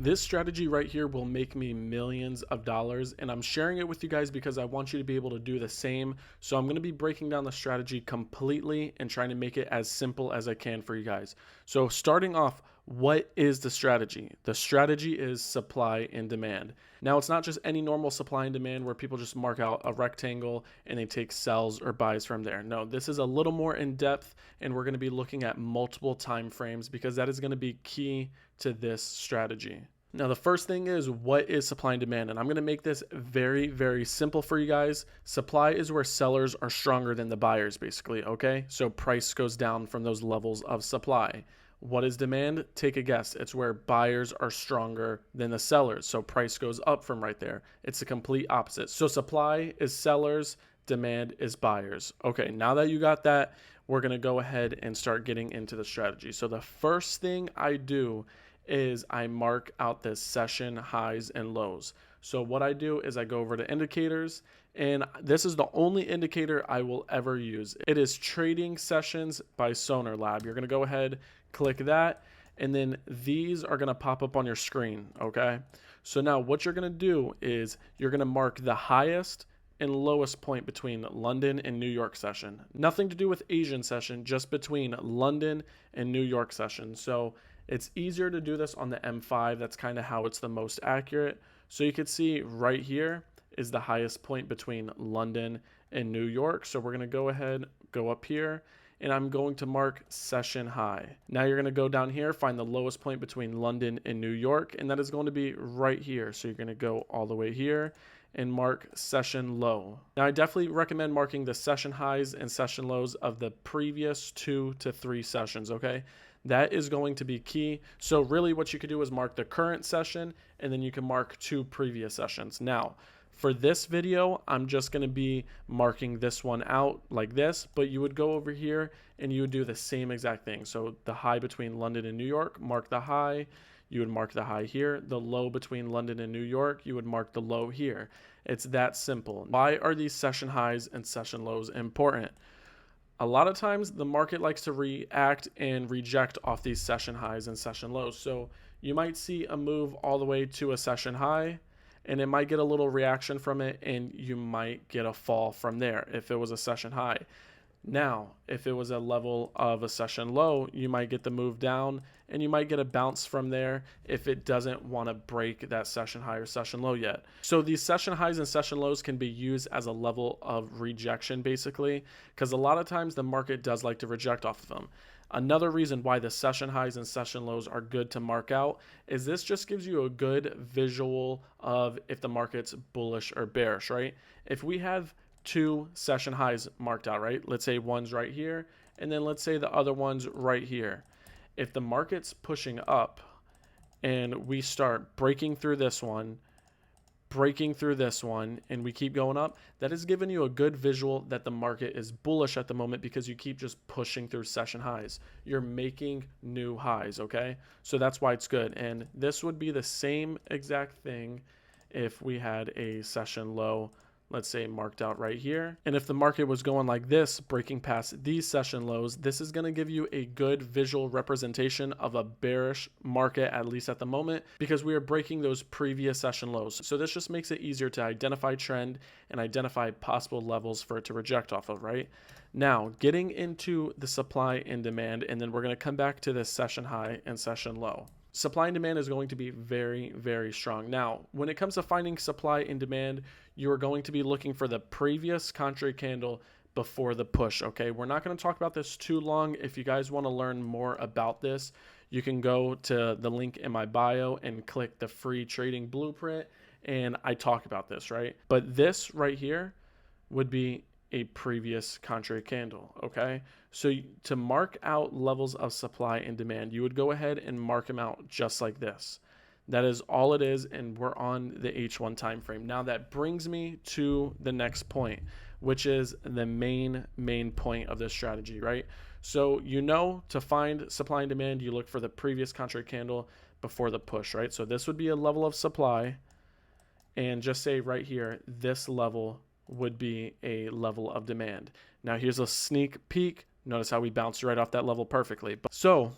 This strategy right here will make me millions of dollars, and I'm sharing it with you guys because I want you to be able to do the same. So I'm going to be breaking down the strategy completely and trying to make it as simple as I can for you guys. So starting off, what is the strategy? The strategy is supply and demand. Now, it's not just any normal supply and demand where people just mark out a rectangle and they take sells or buys from there. No, this is a little more in depth, and we're going to be looking at multiple time frames because that is going to be key to this strategy. Now, the first thing is, what is supply and demand? And I'm going to make this very, very simple for you guys. Supply is where sellers are stronger than the buyers, basically, okay? So price goes down from those levels of supply. What is demand? Take a guess. It's where buyers are stronger than the sellers. So price goes up from right there. It's the complete opposite. So supply is sellers, demand is buyers. Okay, now that you got that, we're going to go ahead and start getting into the strategy. So the first thing I do is I mark out the session highs and lows. So what I do is I go over to indicators, and this is the only indicator I will ever use. It is Trading Sessions by Sonar Lab. You're going to go ahead, click that, and then these are going to pop up on your screen, okay? So now what you're going to do is you're going to mark the highest and lowest point between London and New York session. Nothing to do with Asian session, just between London and New York session. So it's easier to do this on the M5. That's kind of how it's the most accurate. So you can see right here is the highest point between London and New York. So we're going to go ahead, go up here, and I'm going to mark session high. Now you're going to go down here, find the lowest point between London and New York, and that is going to be right here. So you're going to go all the way here and mark session low. Now I definitely recommend marking the session highs and session lows of the previous 2 to 3 sessions, okay? That is going to be key. So really what you could do is mark the current session, and then you can mark 2 previous sessions. Now, for this video, I'm just going to be marking this one out like this, but you would go over here and you would do the same exact thing. So the high between London and New York, mark the high. You would mark the high here. The low between London and New York, you would mark the low here. It's that simple. Why are these session highs and session lows important? A lot of times the market likes to react and reject off these session highs and session lows. So you might see a move all the way to a session high, and it might get a little reaction from it, and you might get a fall from there if it was a session high. Now, if it was a level of a session low, you might get the move down, and you might get a bounce from there if it doesn't want to break that session high or session low yet. So these session highs and session lows can be used as a level of rejection, basically, because a lot of times the market does like to reject off of them. Another reason why the session highs and session lows are good to mark out is this just gives you a good visual of if the market's bullish or bearish, right? If we have 2 session highs marked out, right? Let's say one's right here, and then let's say the other one's right here. If the market's pushing up and we start breaking through this one, and we keep going up, that is giving you a good visual that the market is bullish at the moment because you keep just pushing through session highs. You're making new highs, okay? So that's why it's good. And this would be the same exact thing if we had a session low, let's say marked out right here. And if the market was going like this, breaking past these session lows, this is going to give you a good visual representation of a bearish market, at least at the moment, because we are breaking those previous session lows. So this just makes it easier to identify trend and identify possible levels for it to reject off of, right? Now, getting into the supply and demand, and then we're going to come back to this session high and session low. Supply and demand is going to be very, very strong. Now, when it comes to finding supply and demand, you are going to be looking for the previous contrary candle before the push, okay? We're not going to talk about this too long. If you guys want to learn more about this, you can go to the link in my bio and click the free trading blueprint, and I talk about this, right? But this right here would be a previous contrary candle, okay? So to mark out levels of supply and demand, you would go ahead and mark them out just like this. That is all it is, and we're on the H1 time frame. Now that brings me to the next point, which is the main point of this strategy, right? So you know, to find supply and demand, you look for the previous contrary candle before the push, right? So this would be a level of supply, and just say right here, this level would be a level of demand. Now here's a sneak peek. Notice how we bounced right off that level perfectly. So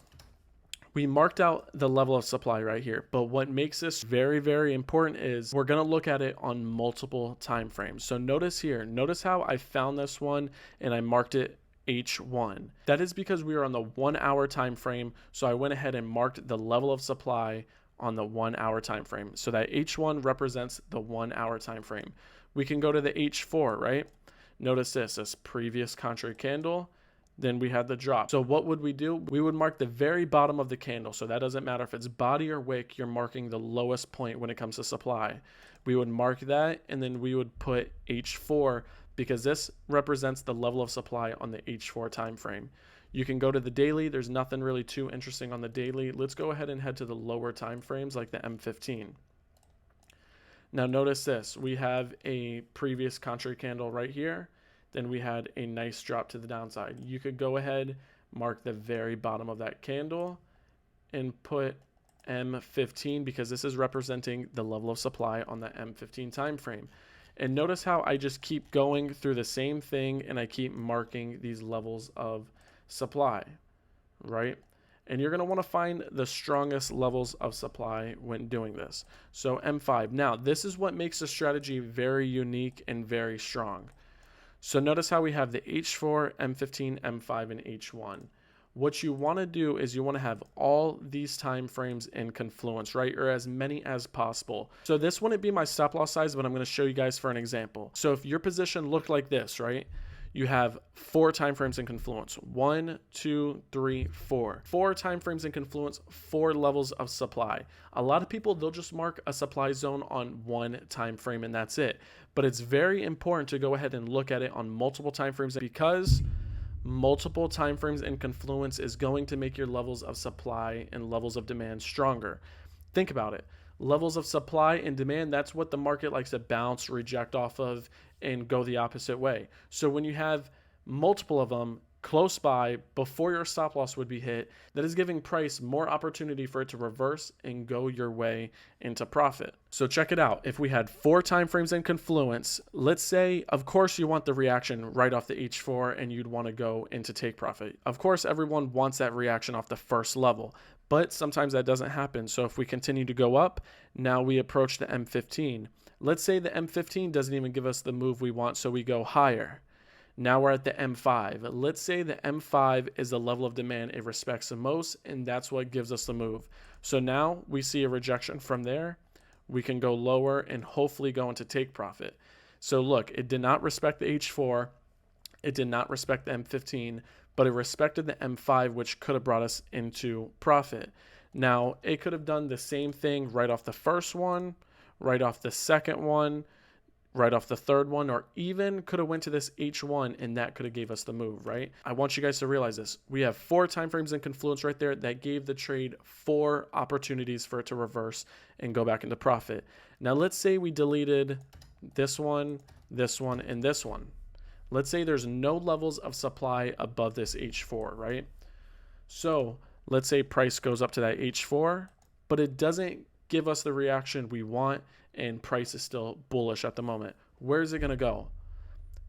We marked out the level of supply right here, but what makes this very, very important is we're going to look at it on multiple time frames. So notice here, notice how I found this one and I marked it H1. That is because we are on the 1 hour time frame. So I went ahead and marked the level of supply on the 1 hour time frame. So that H1 represents the 1 hour time frame. We can go to the H4, right? Notice this previous contrary candle. Then we had the drop. So what would we do? We would mark the very bottom of the candle. So that doesn't matter if it's body or wick, you're marking the lowest point when it comes to supply. We would mark that, and then we would put H4 because this represents the level of supply on the H4 time frame. You can go to the daily. There's nothing really too interesting on the daily. Let's go ahead and head to the lower time frames like the M15. Now notice this. We have a previous contrary candle right here. Then we had a nice drop to the downside. You could go ahead, mark the very bottom of that candle and put M15 because this is representing the level of supply on the M15 time frame. And notice how I just keep going through the same thing and I keep marking these levels of supply, right? And you're going to want to find the strongest levels of supply when doing this. So M5. Now, this is what makes the strategy very unique and very strong. So notice how we have the H4, M15, M5, and H1. What you want to do is you want to have all these time frames in confluence, right? Or as many as possible. So this wouldn't be my stop loss size, but I'm going to show you guys for an example. So if your position looked like this, right? You have 4 time frames in confluence. 1, 2, 3, 4. 4 time frames in confluence, 4 levels of supply. A lot of people, they'll just mark a supply zone on 1 time frame and that's it. But it's very important to go ahead and look at it on multiple time frames because multiple time frames in confluence is going to make your levels of supply and levels of demand stronger. Think about it. Levels of supply and demand, that's what the market likes to bounce, reject off of, and go the opposite way. So when you have multiple of them close by before your stop loss would be hit, that is giving price more opportunity for it to reverse and go your way into profit. So check it out. If we had 4 time frames in confluence, let's say, of course, you want the reaction right off the H4 and you'd want to go into take profit. Of course, everyone wants that reaction off the first level, but sometimes that doesn't happen. So if we continue to go up, now we approach the M15. Let's say the M15 doesn't even give us the move we want, so we go higher. Now we're at the M5. Let's say the M5 is the level of demand it respects the most, and that's what gives us the move. So now we see a rejection from there. We can go lower and hopefully go into take profit. So look, it did not respect the H4. It did not respect the M15, but it respected the M5, which could have brought us into profit. Now, it could have done the same thing right off the first one, right off the second one, right off the third one, or even could have went to this H1 and that could have gave us the move, right? I want you guys to realize this. We have 4 time frames in confluence right there that gave the trade 4 opportunities for it to reverse and go back into profit. Now, let's say we deleted this one, and this one. Let's say there's no levels of supply above this H4, right? So let's say price goes up to that H4, but it doesn't give us the reaction we want and price is still bullish at the moment. Where is it going to go?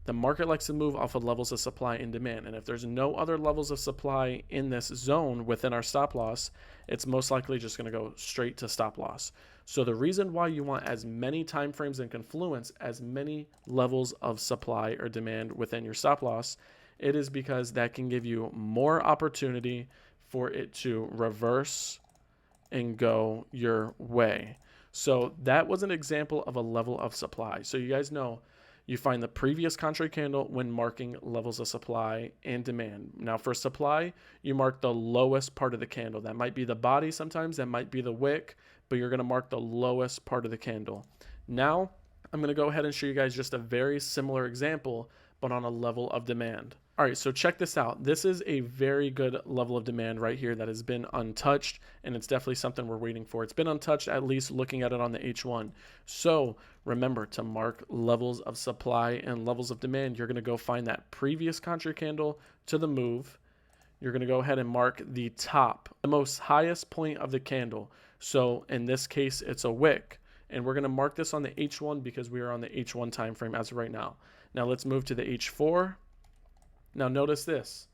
The market likes to move off of levels of supply and demand. And if there's no other levels of supply in this zone within our stop loss, it's most likely just going to go straight to stop loss. So the reason why you want as many time frames in confluence, as many levels of supply or demand within your stop loss, it is because that can give you more opportunity for it to reverse and go your way. So that was an example of a level of supply. So you guys know you find the previous contrary candle when marking levels of supply and demand. Now for supply, you mark the lowest part of the candle. That might be the body sometimes, that might be the wick, but you're going to mark the lowest part of the candle. Now I'm going to go ahead and show you guys just a very similar example, but on a level of demand. All right, so check this out. This is a very good level of demand right here that has been untouched, and it's definitely something we're waiting for. It's been untouched, at least looking at it on the H1. So remember to mark levels of supply and levels of demand. You're going to go find that previous contrary candle to the move. You're going to go ahead and mark the top, the most highest point of the candle. So in this case, it's a wick. And we're going to mark this on the H1 because we are on the H1 time frame as of right now. Now let's move to the H4. Now notice this.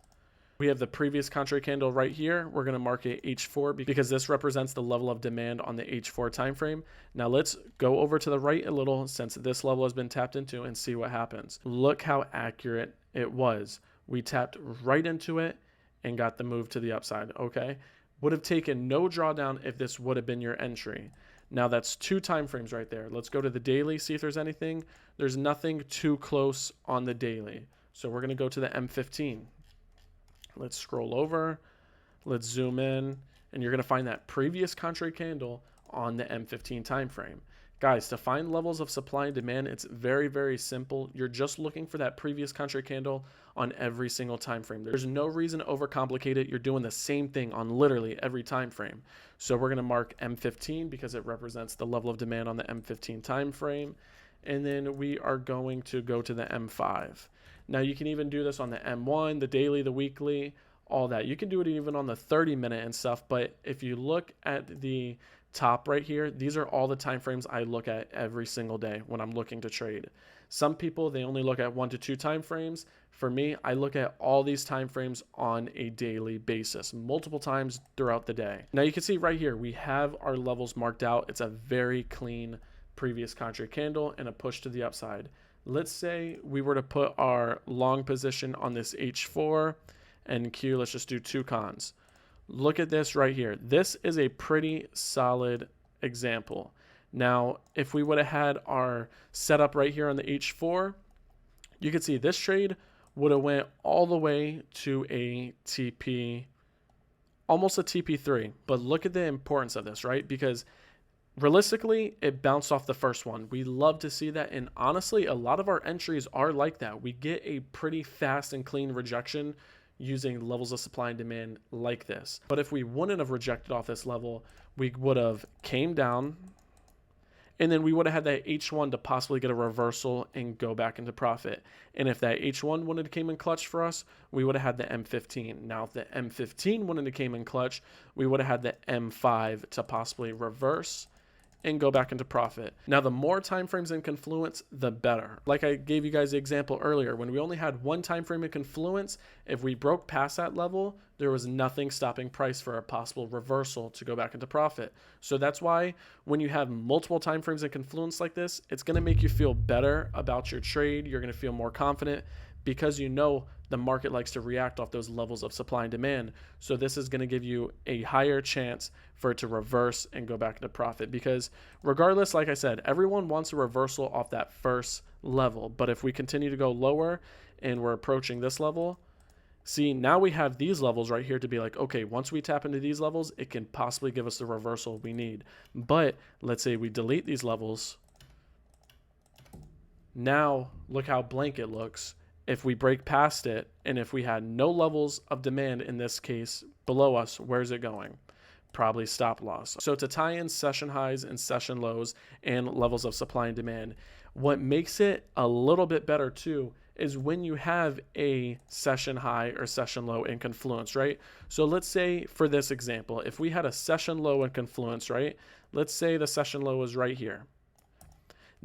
We have the previous contrary candle right here. We're going to mark it H4 because this represents the level of demand on the H4 time frame. Now let's go over to the right a little since this level has been tapped into and see what happens. Look how accurate it was. We tapped right into it and got the move to the upside, okay? Would have taken no drawdown if this would have been your entry. Now that's 2 time frames right there. Let's go to the daily, see if there's anything. There's nothing too close on the daily. So we're going to go to the M15. Let's scroll over. Let's zoom in. And you're going to find that previous contrary candle on the M15 time frame. Guys, to find levels of supply and demand, it's very, very simple. You're just looking for that previous contrary candle on every single time frame. There's no reason to overcomplicate it. You're doing the same thing on literally every time frame. So we're going to mark M15 because it represents the level of demand on the M15 time frame. And then we are going to go to the M5. Now you can even do this on the M1, the daily, the weekly, all that. You can do it even on the 30-minute and stuff. But if you look at the top right here, these are all the time frames I look at every single day when I'm looking to trade. Some people, they only look at 1 to 2 time frames. For me, I look at all these time frames on a daily basis, multiple times throughout the day. Now you can see right here, we have our levels marked out. It's a very clean previous contrary candle and a push to the upside. Let's say we were to put our long position on this H4 and Q. Let's just do 2 cons. Look at this right here. This is a pretty solid example. Now, if we would have had our setup right here on the H4, you could see this trade would have went all the way to a TP, almost a TP3. But look at the importance of this, right? Because realistically, it bounced off the first one. We love to see that. And honestly, a lot of our entries are like that. We get a pretty fast and clean rejection using levels of supply and demand like this. But if we wouldn't have rejected off this level, we would have came down and then we would have had that H1 to possibly get a reversal and go back into profit. And if that H1 wouldn't have came in clutch for us, we would have had the M15. Now, if the M15 wouldn't have came in clutch, we would have had the M5 to possibly reverse and go back into profit. Now, the more time frames in confluence, the better. Like I gave you guys the example earlier, when we only had 1 time frame in confluence, if we broke past that level, there was nothing stopping price for a possible reversal to go back into profit. So that's why when you have multiple time frames in confluence like this, it's going to make you feel better about your trade. You're going to feel more confident because you know the market likes to react off those levels of supply and demand. So this is going to give you a higher chance for it to reverse and go back into profit, because regardless, like I said, everyone wants a reversal off that first level. But if we continue to go lower and we're approaching this level, see, now we have these levels right here to be like, okay, once we tap into these levels, it can possibly give us the reversal we need. But let's say we delete these levels. Now look how blank it looks. If we break past it, and if we had no levels of demand in this case below us, where's it going? Probably stop loss. So to tie in session highs and session lows and levels of supply and demand, what makes it a little bit better too is when you have a session high or session low in confluence, right? So let's say for this example, if we had a session low in confluence, right? Let's say the session low is right here.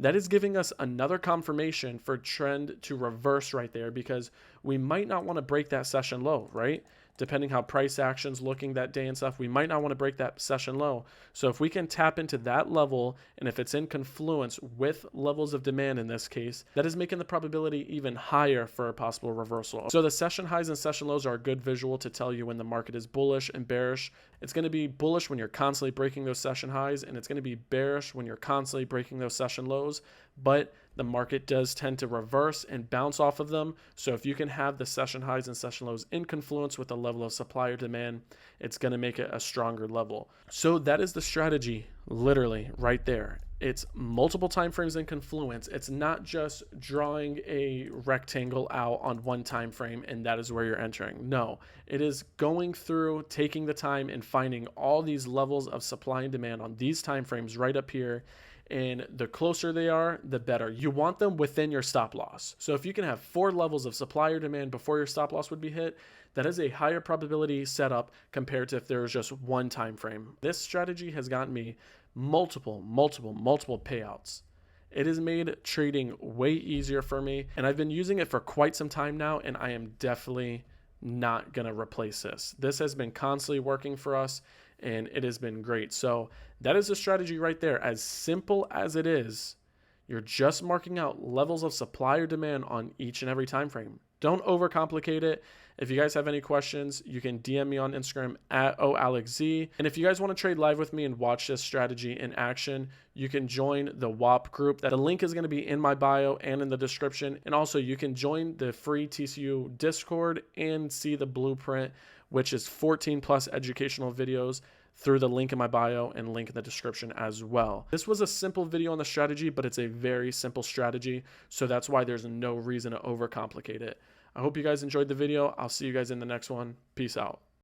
That is giving us another confirmation for trend to reverse right there, because we might not want to break that session low, right? Depending how price action's looking that day and stuff, we might not want to break that session low. So if we can tap into that level, and if it's in confluence with levels of demand in this case, that is making the probability even higher for a possible reversal. So the session highs and session lows are a good visual to tell you when the market is bullish and bearish. It's going to be bullish when you're constantly breaking those session highs, and it's going to be bearish when you're constantly breaking those session lows. But the market does tend to reverse and bounce off of them. So if you can have the session highs and session lows in confluence with a level of supply or demand, it's going to make it a stronger level. So that is the strategy, literally right there. It's multiple time frames in confluence. It's not just drawing a rectangle out on one time frame and that is where you're entering. No, it is going through, taking the time and finding all these levels of supply and demand on these time frames right up here. And the closer they are, the better. You want them within your stop loss. So if you can have 4 levels of supply or demand before your stop loss would be hit, that is a higher probability setup compared to if there was just one time frame. This strategy has gotten me multiple payouts. It has made trading way easier for me, and I've been using it for quite some time now, and I am definitely not going to replace this. This has been constantly working for us and it has been great. So that is the strategy right there. As simple as it is, you're just marking out levels of supply or demand on each and every time frame. Don't overcomplicate it. If you guys have any questions, you can DM me on Instagram at OAlexZ. And if you guys want to trade live with me and watch this strategy in action, you can join the WAP group. The link is going to be in my bio and in the description. And also you can join the free TCU Discord and see the blueprint, which is 14 plus educational videos, through the link in my bio and link in the description as well. This was a simple video on the strategy, but it's a very simple strategy. So that's why there's no reason to overcomplicate it. I hope you guys enjoyed the video. I'll see you guys in the next one. Peace out.